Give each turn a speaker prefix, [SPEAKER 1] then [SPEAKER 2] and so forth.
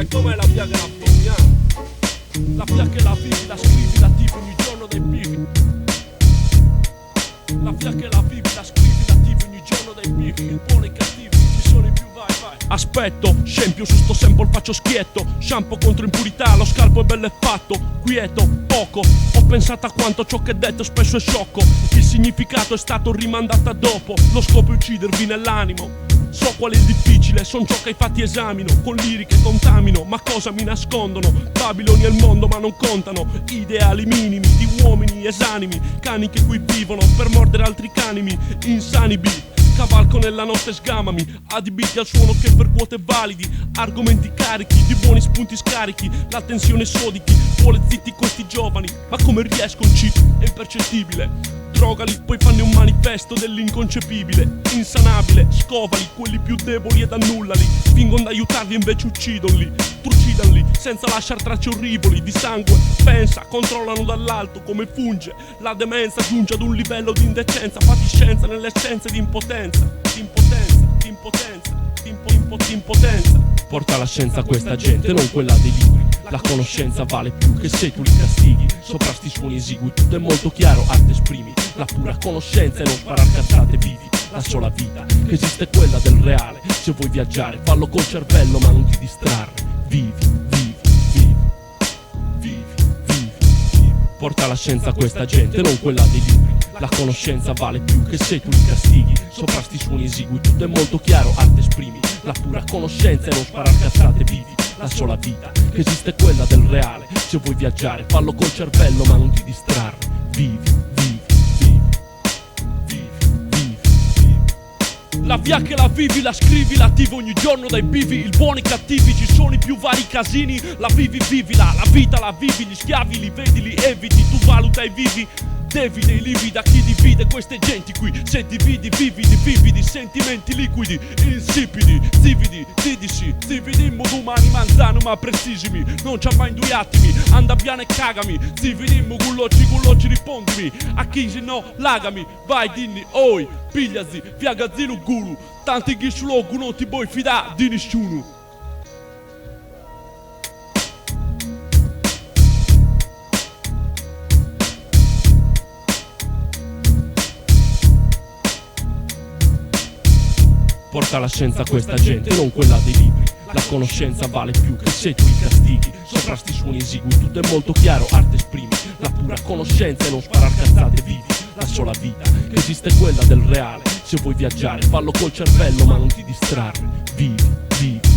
[SPEAKER 1] E com'è la via che la vivi, La via che la vivi, la scrivi, la tipi ogni giorno dai bivi. La via che la vivi, la scrivi, la tipi ogni giorno dai bivi. Il buono e i cattivi, ci sono i più, vai. Aspetto, scempio su sto sample, faccio schietto. Shampoo contro impurità, lo scalpo è bello e fatto. Quieto, poco, ho pensato a quanto ciò che detto spesso è sciocco. Il significato è stato rimandato a dopo. Lo scopo è uccidervi nell'animo. So qual è il difficile, son ciò che ai fatti esamino. Con liriche contamino, ma cosa mi nascondono? Babiloni al mondo ma non contano. Ideali minimi di uomini esanimi. Cani che qui vivono per mordere altri canimi. Insani bi, cavalco nella notte sgamami. Adibiti al suono che percuote validi. Argomenti carichi, di buoni spunti scarichi. La tensione sodichi, vuole zitti questi giovani. Ma come riesco un cheat? È impercettibile. Drogali, poi fanno un manifesto dell'inconcepibile. Insanabile, scovali quelli più deboli ed annullali. Fingono d'aiutarli invece uccidonli. Trucidanli, senza lasciar tracce orribili di sangue. Pensa, controllano dall'alto come funge. La demenza giunge ad un livello di indecenza. Fatiscenza nell'essenza di impotenza. Di impotenza. Porta la scienza a questa gente, non quella dei libri. La conoscenza vale più che se tu li castighi. Sopra sti suoni esigui tutto è molto chiaro, arte esprimi. La pura conoscenza e non sparar cazzate vivi. La sola vita che esiste è quella del reale. Se vuoi viaggiare fallo col cervello ma non ti distrarre. Vivi, vivi, vivi, vivi, vivi, vivi. Porta la scienza a questa gente, non quella dei libri. La conoscenza vale più che se tu li castighi. Sopra sti suoni esigui tutto è molto chiaro, arte esprimi. La pura conoscenza e non sparar cazzate vivi. La sola vita che esiste è quella del reale. Se vuoi viaggiare fallo col cervello ma non ti distrarre. Vivi, vivi, vivi, vivi, vivi, vivi. La via che la vivi, la scrivi, la attivi ogni giorno dai bivi. Il buono e i cattivi, ci sono i più vari casini. La vivi, vivila, la vita la vivi. Gli schiavi li vedi, li eviti, tu valuta e vivi. Devi dei livi da chi divide queste genti qui. Se dividi, vividi, sentimenti liquidi, insipidi, zividi, didici, zividi in modo umani manzano ma precisimi. Non c'ha mai in 2 attimi, anda piano e cagami. Zividi gulloci rispondimi. A chi se no lagami, vai dinni, oi, pigliazi, fiagazzi lo guru. Tanti chi sull'ogu non ti puoi fidare di nessuno. Porta la scienza a questa gente, non quella dei libri. La conoscenza vale più che se tu li castighi. Sopra sti suoni esigui tutto è molto chiaro, arte esprimi. La pura conoscenza e non sparar cazzate vivi. La sola vita che esiste è quella del reale. Se vuoi viaggiare fallo col cervello ma non ti distrarre. Vivi, vivi.